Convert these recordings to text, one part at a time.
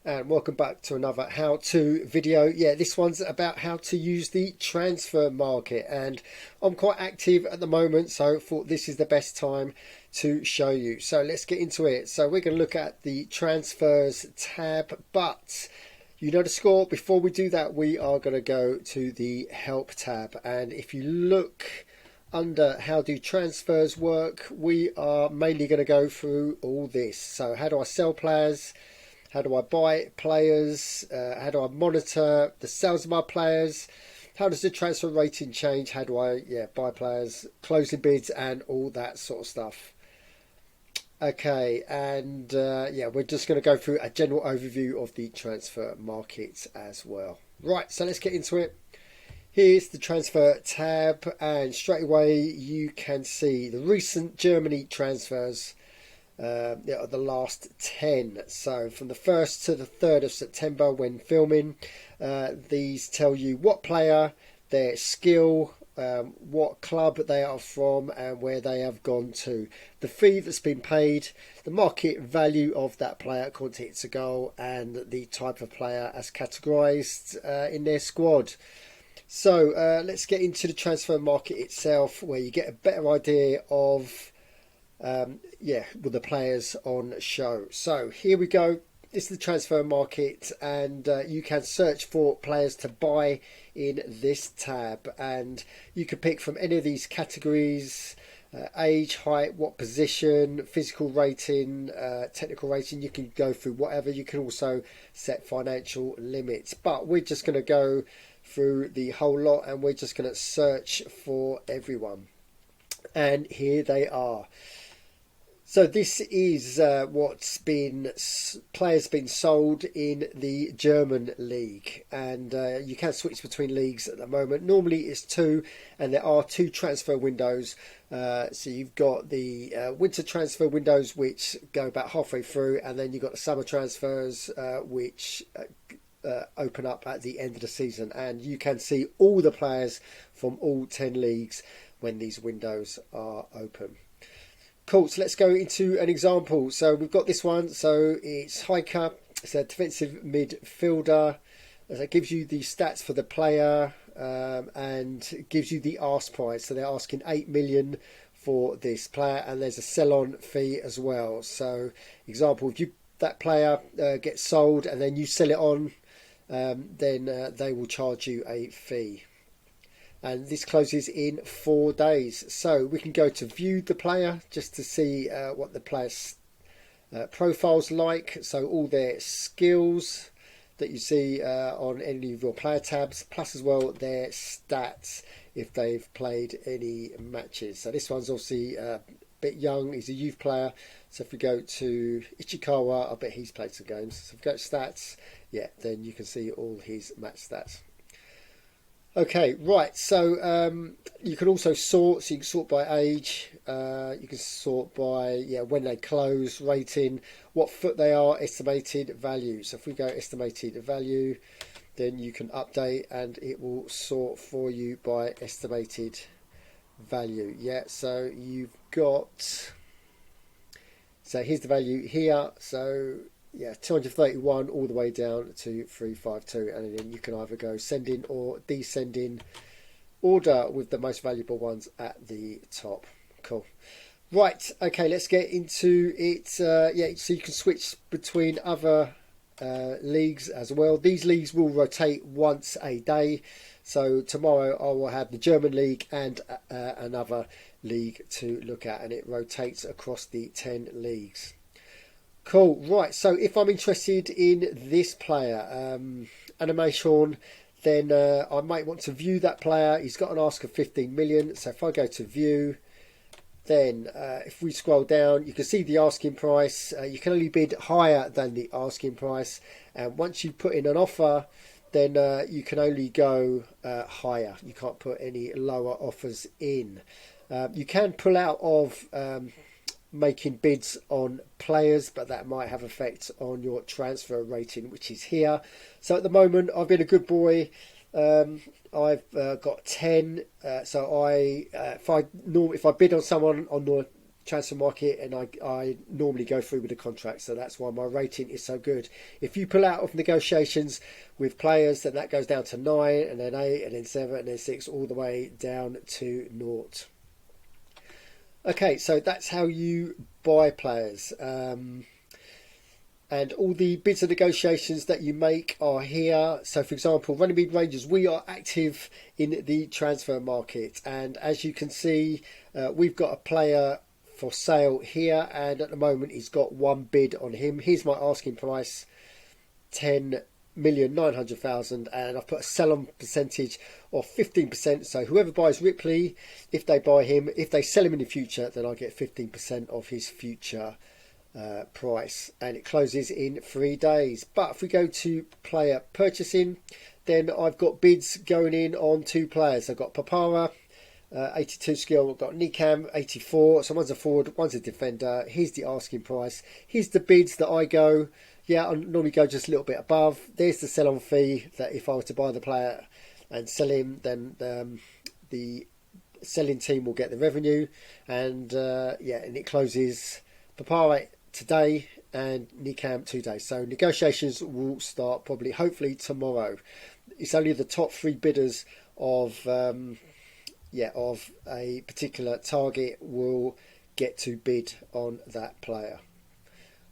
And welcome back to another how-to video. Yeah, this one's about how to use the transfer market, and I'm quite active at the moment, so I thought this is the best time to show you. So let's get into it. So we're going to look at the transfers tab, but you know the score. Before we do that, we are going to go to the help tab, and if you look under how do transfers work, we are mainly going to go through all this. So how do I sell players? How do I buy players? How do I monitor the sales of my players? How does the transfer rating change? How do I buy players, closing bids, and all that sort of stuff. Okay, and we're just going to go through a general overview of the transfer market as well. Right, so let's get into it. Here's the transfer tab, and straight away you can see the recent Germany transfers. The last 10. So from the 1st to the 3rd of September when filming, these tell you what player, their skill, what club they are from, and where they have gone to, the fee that's been paid, the market value of that player according to its a goal, and the type of player as categorised in their squad. So let's get into the transfer market itself, where you get a better idea of with the players on show. So here we go. This is the transfer market, and you can search for players to buy in this tab, and you can pick from any of these categories: age, height, what position, physical rating, technical rating. You can go through whatever. You can also set financial limits, but we're just going to go through the whole lot, and we're just going to search for everyone. And here they are. So this is what's been players been sold in the German league, and you can switch between leagues at the moment. Normally it's 2, and there are 2 transfer windows. So you've got the winter transfer windows, which go about halfway through, and then you've got the summer transfers, which open up at the end of the season, and you can see all the players from all 10 leagues when these windows are open. Cool, so let's go into an example. So we've got this one. So it's Hiker. It's a defensive midfielder. It gives you the stats for the player and gives you the ask price. So they're asking 8 million for this player, and there's a sell-on fee as well. So example, if that player gets sold and then you sell it on, then they will charge you a fee. And this closes in 4 days. So we can go to view the player just to see what the player's profile's like. So all their skills that you see on any of your player tabs, plus as well their stats if they've played any matches. So this one's obviously a bit young. He's a youth player. So if we go to Ichikawa, I bet he's played some games. So if we go to stats, then you can see all his match stats. Okay, right, so you can also sort, so you can sort by age, you can sort by when they close, rating, what foot they are, estimated value. So if we go estimated value, then you can update and it will sort for you by estimated value. So you've got, so here's the value here, so 231 all the way down to 352, and then you can either go sending or descending order with the most valuable ones at the top. Cool. Right, okay, let's get into it. So you can switch between other leagues as well. These leagues will rotate once a day. So tomorrow I will have the German league and another league to look at, and it rotates across the 10 leagues. Cool, right, so if I'm interested in this player, animation, then I might want to view that player. He's got an ask of 15 million, so if I go to view, then if we scroll down, you can see the asking price. You can only bid higher than the asking price, and once you put in an offer, then you can only go higher. You can't put any lower offers in. You can pull out of making bids on players, but that might have effect on your transfer rating, which is here. So at the moment I've been a good boy. I've got 10, so if I bid on someone on the transfer market, and I normally go through with the contract, so that's why my rating is so good. If you pull out of negotiations with players, then that goes down to 9, and then 8, and then 7, and then 6, all the way down to 0. Okay, so that's how you buy players. And all the bids and negotiations that you make are here. So, for example, Runnymede Rangers, we are active in the transfer market. And as you can see, we've got a player for sale here. And at the moment, he's got one bid on him. Here's my asking price, 10,900,000. And I've put a sell-on percentage of 15%. So whoever buys Ripley, if they buy him, if they sell him in the future, then I get 15% of his future price, and it closes in 3 days. But if we go to player purchasing, then I've got bids going in on 2 players. I've got Papara, 82 skill. I've got Nikam, 84. So one's a forward, one's a defender. Here's the asking price. Here's the bids that I go. Yeah, I normally go just a little bit above. There's the sell-on fee, that if I were to buy the player and sell him, then the selling team will get the revenue. And yeah, and it closes Papara today and Nikam 2 days. So negotiations will start probably, hopefully, tomorrow. It's only the top 3 bidders of of a particular target will get to bid on that player.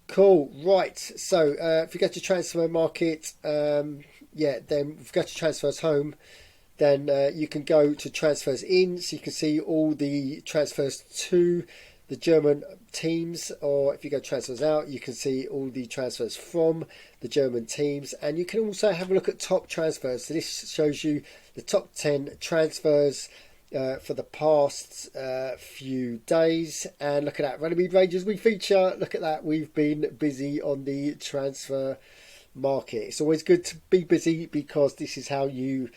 Cool, right. So if you go to transfer market, then if you go to transfers home, then you can go to transfers in, so you can see all the transfers to the German teams, or if you go transfers out, you can see all the transfers from the German teams, and you can also have a look at top transfers. So this shows you the top 10 transfers for the past few days. And look at that, Runnymede Rangers we feature. Look at that, we've been busy on the transfer market. It's always good to be busy, because this is how you,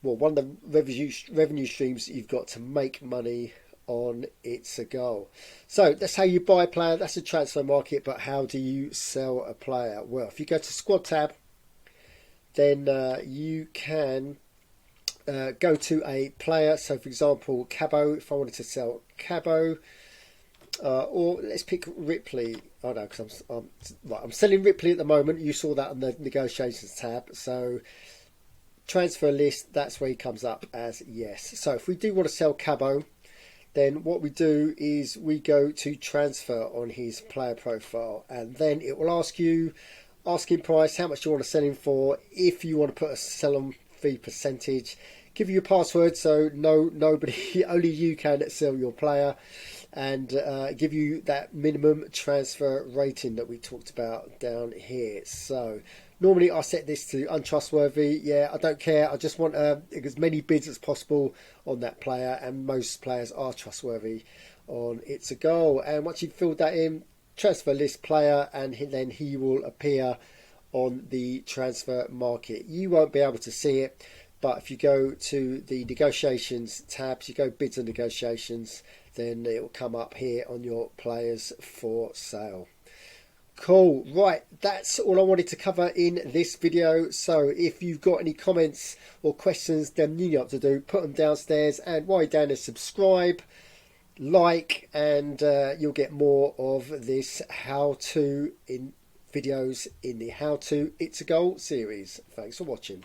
well, one of the revenue streams that you've got to make money on. It's a goal. So that's how you buy a player. That's a transfer market. But how do you sell a player? Well, if you go to squad tab, then you can go to a player. So for example, Cabo, if I wanted to sell Cabo, or let's pick Ripley. Oh no, because I'm selling Ripley at the moment. You saw that on the negotiations tab. So transfer list, that's where he comes up as yes. So if we do want to sell Cabo, then what we do is we go to transfer on his player profile, and then it will ask you asking price, how much you want to sell him for. If you want to put a sell-on fee percentage, give you a password so nobody, only you can sell your player, and give you that minimum transfer rating that we talked about down here. So normally I set this to untrustworthy. Yeah, I don't care. I just want as many bids as possible on that player, and most players are trustworthy on It's a Goal. And once you've filled that in, transfer list player, and then he will appear on the transfer market. You won't be able to see it, but if you go to the negotiations tabs, you go bids and negotiations, then it will come up here on your players for sale. Cool, right, that's all I wanted to cover in this video. So if you've got any comments or questions, then you know what to do. Put them downstairs, and while you're down there, subscribe, like, and you'll get more of this how-to in videos in the How To It's a Goal series. Thanks for watching.